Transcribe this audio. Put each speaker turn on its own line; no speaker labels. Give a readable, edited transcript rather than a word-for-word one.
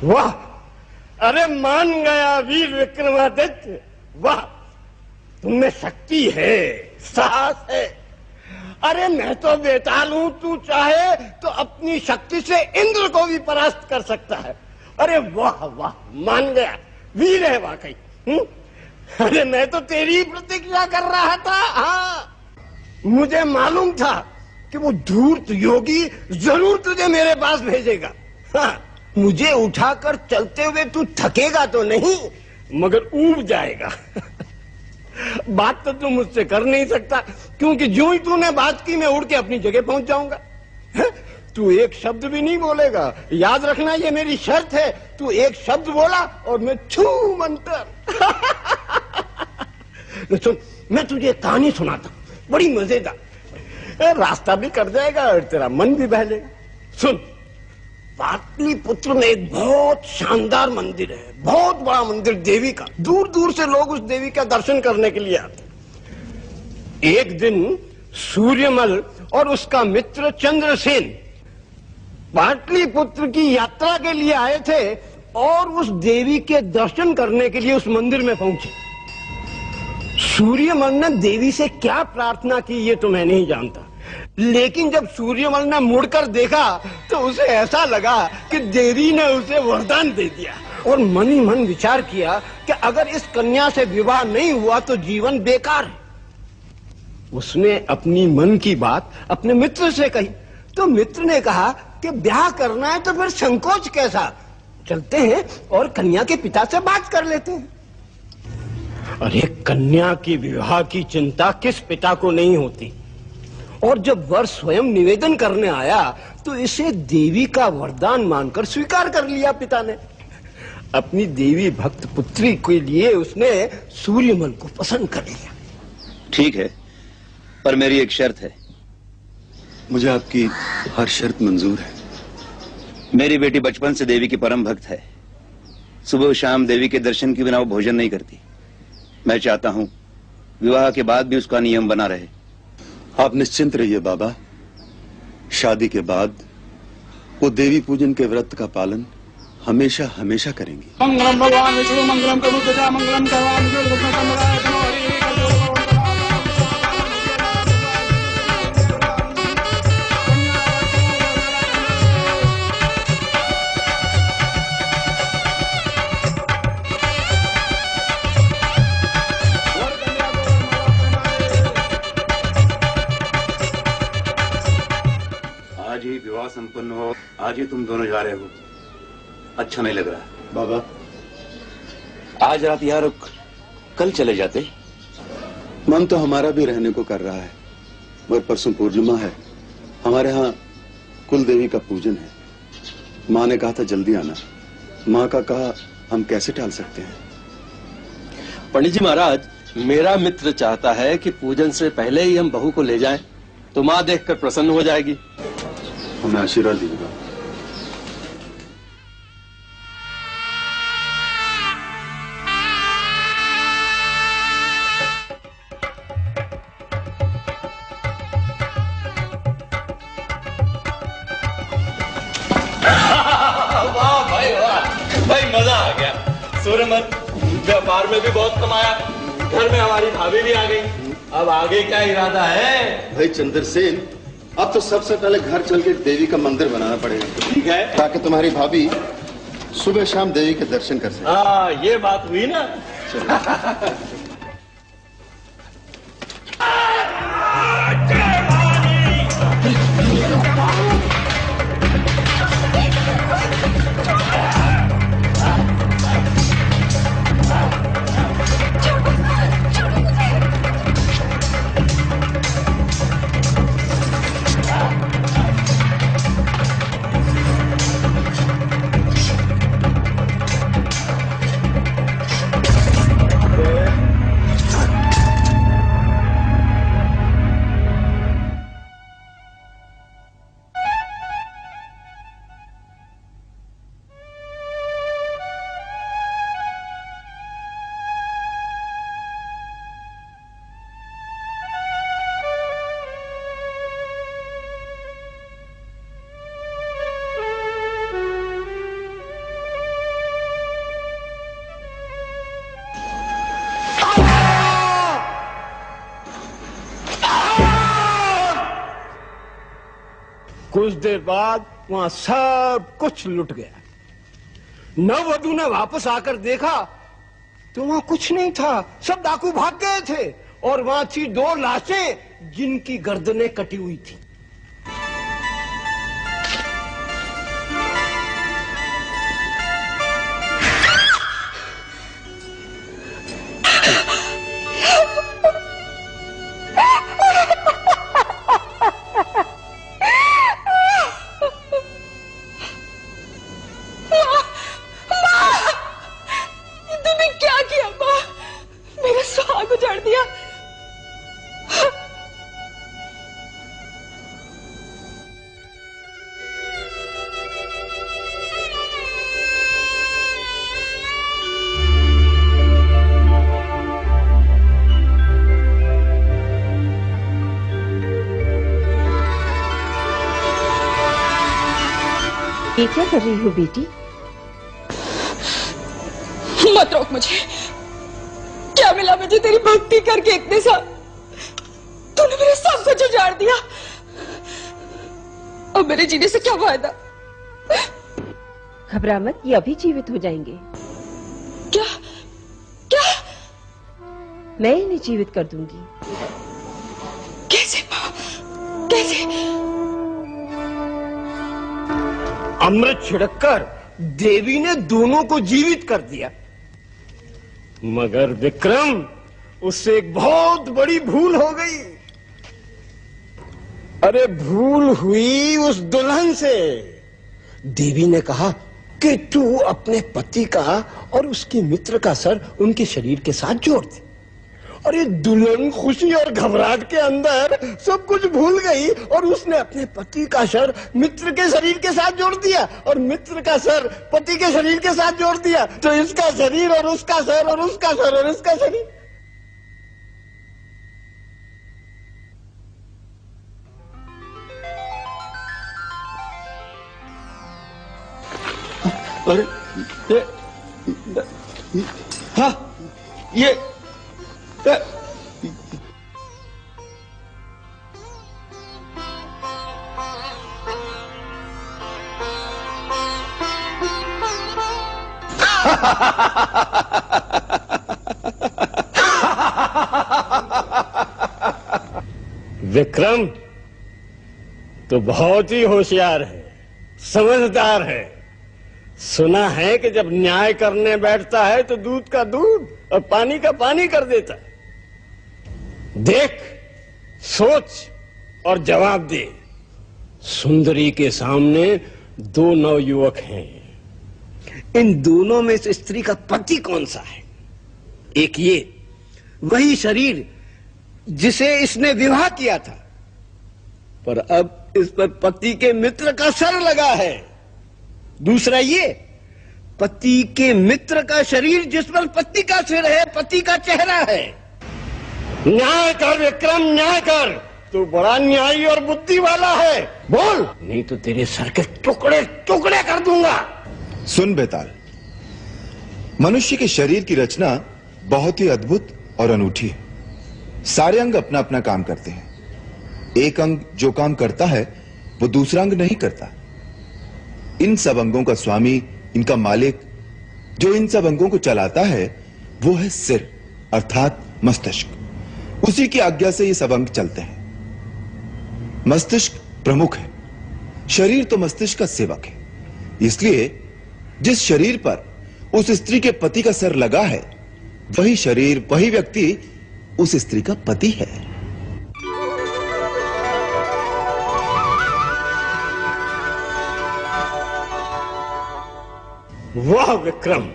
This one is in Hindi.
वाह, अरे मान गया वीर विक्रमादित्य, वाह, तुमने शक्ति है, साहस है। अरे मैं तो बेताल हूं, तू चाहे तो अपनी शक्ति से इंद्र को भी परास्त कर सकता है। अरे वाह वाह, मान गया, वीर है वाकई। अरे मैं तो तेरी ही प्रतीक्षा कर रहा था। हाँ, मुझे मालूम था कि वो धूर्त योगी जरूर तुझे मेरे पास भेजेगा। हाँ, मुझे उठाकर चलते हुए तू थकेगा तो नहीं, मगर ऊब जाएगा। बात तो तू मुझसे कर नहीं सकता, क्योंकि जो ही तूने बात की मैं उड़ के अपनी जगह पहुंच जाऊंगा। तू एक शब्द भी नहीं बोलेगा, याद रखना ये मेरी शर्त है। तू एक शब्द बोला और मैं छू मंतर। सुन, मैं तुझे एक कहानी सुनाता, बड़ी मजेदार। रास्ता भी कर जाएगा और तेरा मन भी बहलेगा। सुन, पाटलिपुत्र में एक बहुत शानदार मंदिर है, बहुत बड़ा मंदिर देवी का। दूर दूर से लोग उस देवी का दर्शन करने के लिए आते। एक दिन सूर्यमल और उसका मित्र चंद्रसेन पाटलिपुत्र की यात्रा के लिए आए थे और उस देवी के दर्शन करने के लिए उस मंदिर में पहुंचे। सूर्यमल ने देवी से क्या प्रार्थना की ये तो मैं नहीं जानता, लेकिन जब सूर्यमल ने मुड़कर देखा तो उसे ऐसा लगा कि देवी ने उसे वरदान दे दिया, और मन ही मन विचार किया कि अगर इस कन्या से विवाह नहीं हुआ तो जीवन बेकार है। उसने अपनी मन की बात अपने मित्र से कही, तो मित्र ने कहा कि ब्याह करना है तो फिर संकोच कैसा, चलते हैं और कन्या के पिता से बात कर लेते हैं। अरे कन्या की विवाह की चिंता किस पिता को नहीं होती, और जब वर स्वयं निवेदन करने आया तो इसे देवी का वरदान मानकर स्वीकार कर लिया पिता ने। अपनी देवी भक्त पुत्री के लिए उसने सूर्यमल को पसंद कर लिया।
ठीक है, पर मेरी एक शर्त है।
मुझे आपकी हर शर्त मंजूर है।
मेरी बेटी बचपन से देवी की परम भक्त है। सुबह शाम देवी के दर्शन के बिना वो भोजन नहीं करती। मैं चाहता हूं विवाह के बाद भी उसका नियम बना रहे।
आप निश्चिंत रहिए बाबा, शादी के बाद वो देवी पूजन के व्रत का पालन हमेशा हमेशा करेंगी।
मंगलम भगवान विष्णु मंगलम करुणा मंगलम भगवान
आज ही विवाह संपन्न हो, आज ही तुम दोनों जा रहे हो। अच्छा नहीं लग रहा
बाबा।
आज रात यहाँ रुक, कल चले जाते।
मन तो हमारा भी रहने को कर रहा है, मगर परसों पूर्णिमा है, हमारे यहाँ कुल देवी का पूजन है। माँ ने कहा था जल्दी आना, माँ का कहा हम कैसे टाल सकते हैं।
पंडित जी महाराज, मेरा मित्र चाहता है कि पूजन से पहले ही हम बहू को ले जाएं, तो माँ देखकर प्रसन्न हो जाएगी।
हमें आशीर्वाद दीजिएगा।
वाह भाई वाह, भाई मजा आ गया। सूर्यमल, व्यापार में भी बहुत कमाया, घर में हमारी भाभी भी आ गई। अब आगे क्या इरादा है?
भाई चंद्रसेन, अब तो सबसे पहले घर चल के देवी का मंदिर बनाना पड़ेगा।
ठीक है,
ताकि तुम्हारी भाभी सुबह शाम देवी के दर्शन कर सके।
हाँ ये बात हुई ना।
कुछ देर बाद वहां सब कुछ लुट गया। नववधु ने वापस आकर देखा तो वहां कुछ नहीं था, सब डाकू भाग गए थे और वहां थी 2 लाशें जिनकी गर्दनें कटी हुई थी।
ये क्या कर रही हो बेटी?
मत रोक मुझे। क्या मिला मुझे तेरी भक्ति करके इतने साल? तूने मेरे सब कुछ उजाड़ दिया। अब मेरे जीने से क्या फायदा?
घबरा मत, ये अभी जीवित हो जाएंगे।
क्या क्या?
मैं इन्हें जीवित कर दूंगी।
कैसे माँ? कैसे?
अमृत छिड़ककर देवी ने दोनों को जीवित कर दिया। मगर विक्रम, उससे एक बहुत बड़ी भूल हो गई। अरे भूल हुई उस दुल्हन से। देवी ने कहा कि तू अपने पति का और उसके मित्र का सर उनके शरीर के साथ जोड़ दे। और ये दुल्हन खुशी और घबराहट के अंदर सब कुछ भूल गई और उसने अपने पति का सर मित्र के शरीर के साथ जोड़ दिया और मित्र का सर पति के शरीर के साथ जोड़ दिया। तो इसका शरीर और उसका सर और उसका सर और इसका शरीर।
अरे
हाँ, ये
विक्रम तो बहुत ही होशियार है, समझदार है। सुना है कि जब न्याय करने बैठता है तो दूध का दूध और पानी का पानी कर देता है। देख, सोच और जवाब दे। सुंदरी के सामने 2 नवयुवक हैं। इन दोनों में से स्त्री का पति कौन सा है? एक ये वही शरीर जिसे इसने विवाह किया था, पर अब इस पर पति के मित्र का सर लगा है। दूसरा ये पति के मित्र का शरीर जिस पर पति का सिर है, पति का चेहरा है। न्याय कर विक्रम, न्याय कर। तू बड़ा न्यायी और बुद्धि वाला है। बोल, नहीं तो तेरे सर के टुकड़े टुकड़े कर दूंगा।
सुन बेताल, मनुष्य के शरीर की रचना बहुत ही अद्भुत और अनूठी है। सारे अंग अपना अपना काम करते हैं। एक अंग जो काम करता है वो दूसरा अंग नहीं करता। इन सब अंगों का स्वामी, इनका मालिक, जो इन सब अंगों को चलाता है वो है सिर अर्थात मस्तिष्क। उसी की आज्ञा से ये सब अंग चलते हैं। मस्तिष्क प्रमुख है, शरीर तो मस्तिष्क का सेवक है। इसलिए जिस शरीर पर उस स्त्री के पति का सर लगा है, वही शरीर, वही व्यक्ति उस स्त्री का पति है।
वाह विक्रम,